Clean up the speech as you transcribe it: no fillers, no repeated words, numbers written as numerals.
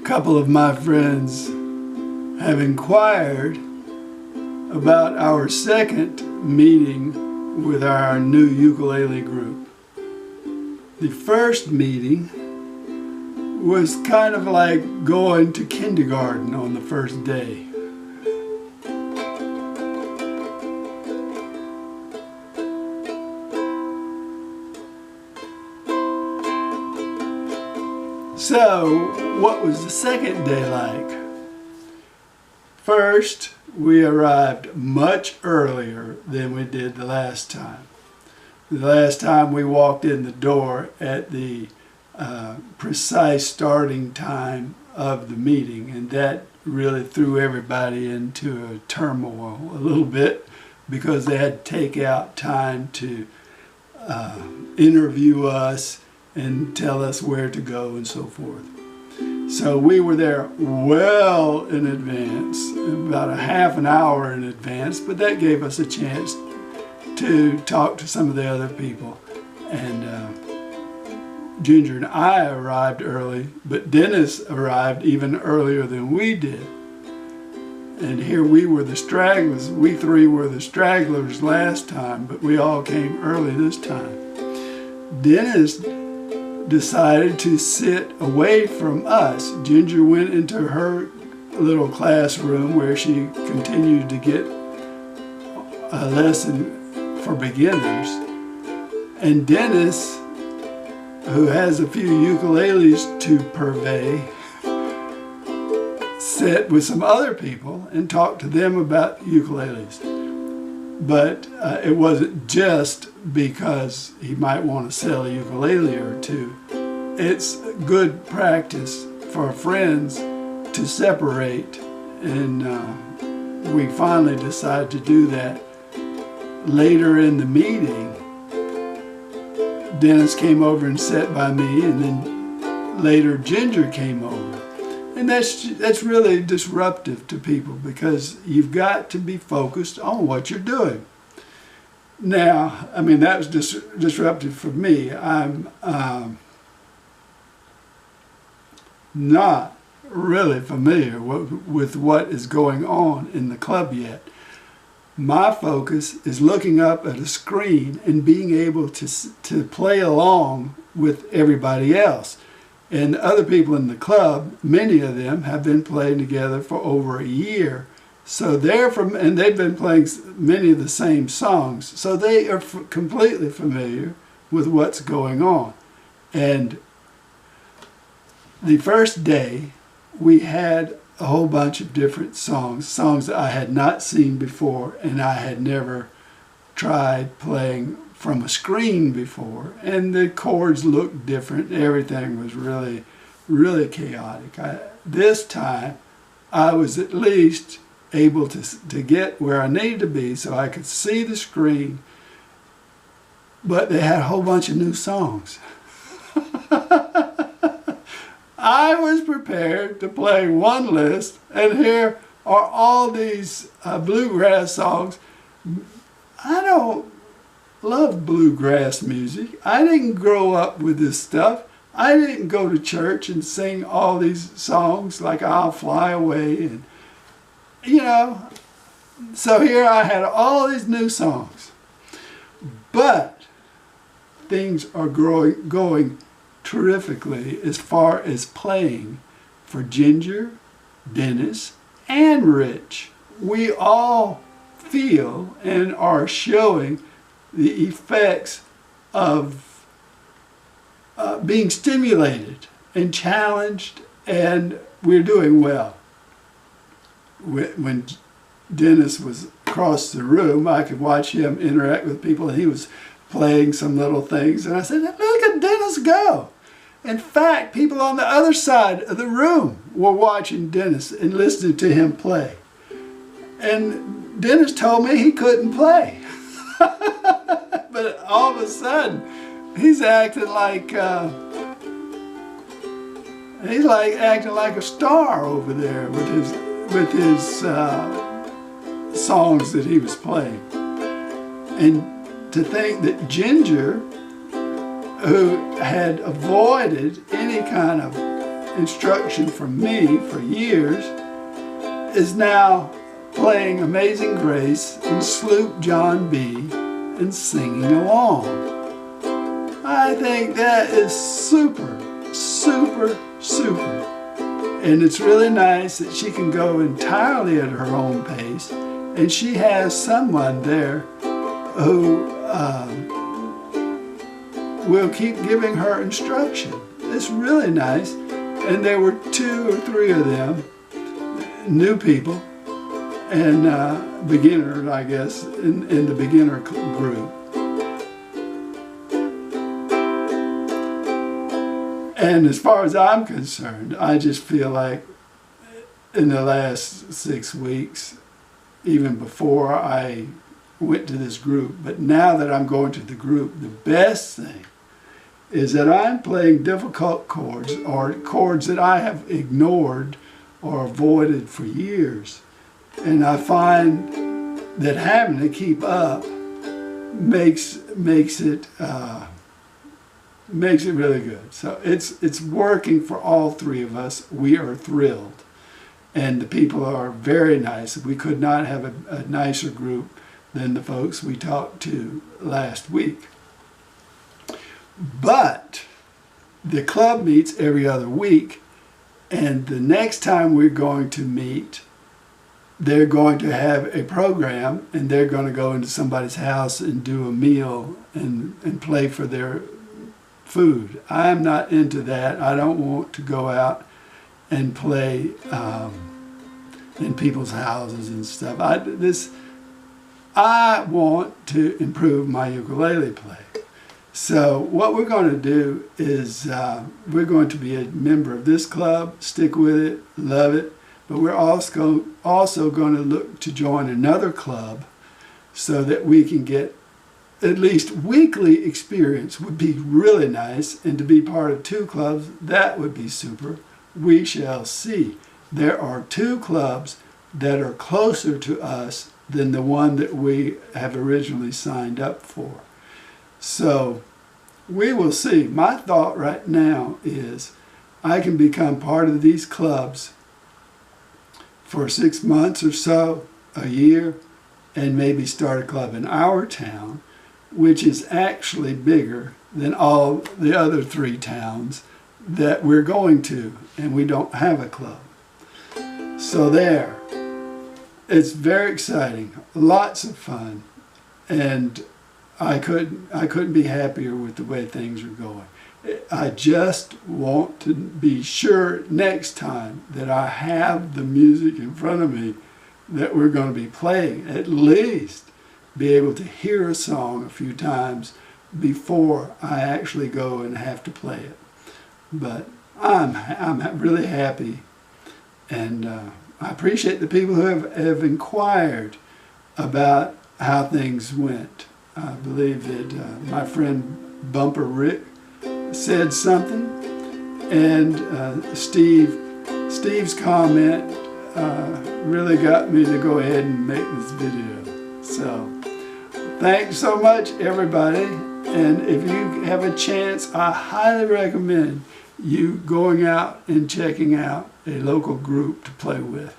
couple of my friends have inquired about our second meeting with our new ukulele group. The first meeting was kind of like going to kindergarten on the first day. So, what was the second day like? First, we arrived much earlier than we did the last time. The last time we walked in the door at the precise starting time of the meeting, and that really threw everybody into a turmoil a little bit because they had to take out time to interview us and tell us where to go and so forth. So we were there well in advance, about a half an hour in advance, but that gave us a chance to talk to some of the other people. And Ginger and I arrived early, but Dennis arrived even earlier than we did. And here we were the stragglers. We three were the stragglers last time, but we all came early this time. Dennis decided to sit away from us. Ginger went into her little classroom where she continued to get a lesson for beginners. And Dennis, who has a few ukuleles to purvey, sat with some other people and talked to them about ukuleles. But it wasn't just because he might want to sell a ukulele or two. It's good practice for friends to separate, and we finally decided to do that. Later in the meeting, Dennis came over and sat by me, and then later Ginger came over. And that's really disruptive to people because you've got to be focused on what you're doing. Now, I mean, that was disruptive for me. I'm not really familiar with what is going on in the club yet. My focus is looking up at a screen and being able to play along with everybody else. And other people in the club, many of them have been playing together for over a year. So and they've been playing many of the same songs. So they are completely familiar with what's going on. And the first day, we had a whole bunch of different songs that I had not seen before, and I had never tried playing from a screen before, and the chords looked different. Everything was really, really chaotic. This time, I was at least able to get where I needed to be so I could see the screen, but they had a whole bunch of new songs. I was prepared to play one list, and here are all these bluegrass songs. I don't love bluegrass music. I didn't grow up with this stuff. I didn't go to church and sing all these songs like I'll Fly Away and, you know. So here I had all these new songs. But things are going terrifically as far as playing for Ginger, Dennis, and Rich. We all feel and are showing the effects of being stimulated and challenged, and we're doing well. When Dennis was across the room, I could watch him interact with people, and he was playing some little things, and I said, look at Dennis go. In fact, people on the other side of the room were watching Dennis and listening to him play. And Dennis told me he couldn't play. But all of a sudden, he's acting like a star over there with his songs that he was playing. And to think that Ginger, who had avoided any kind of instruction from me for years, is now playing Amazing Grace and Sloop John B. and singing along. I think that is super, super, super. And it's really nice that she can go entirely at her own pace, and she has someone there who will keep giving her instruction. It's really nice. And there were 2 or 3 of them, new people, and beginners, I guess, in the beginner group. And as far as I'm concerned, I just feel like in the last 6 weeks, even before I went to this group, but now that I'm going to the group, the best thing is that I'm playing difficult chords, or chords that I have ignored or avoided for years. And I find that having to keep up makes it really good. So it's working for all 3 of us. We are thrilled, and the people are very nice. We could not have a nicer group than the folks we talked to last week. But the club meets every other week, and the next time we're going to meet, they're going to have a program, and they're going to go into somebody's house and do a meal and play for their food. I'm not into that. I don't want to go out and play in people's houses and stuff. I want to improve my ukulele play. So what we're going to do is we're going to be a member of this club, stick with it, love it, but we're also going to look to join another club so that we can get at least weekly experience. Would be really nice, and to be part of 2 clubs, that would be super. We shall see. There are 2 clubs that are closer to us than the one that we have originally signed up for. So we will see. My thought right now is I can become part of these clubs for 6 months or so, a year, and maybe start a club in our town, which is actually bigger than all the other 3 towns that we're going to, and we don't have a club. So there. It's very exciting, lots of fun, and I couldn't be happier with the way things are going. I just want to be sure next time that I have the music in front of me that we're going to be playing, at least be able to hear a song a few times before I actually go and have to play it. But I'm really happy, and I appreciate the people who have inquired about how things went. I believe that my friend Bumper Rick said something, and Steve's comment really got me to go ahead and make this video. So thanks so much, everybody, and if you have a chance, I highly recommend you going out and checking out a local group to play with.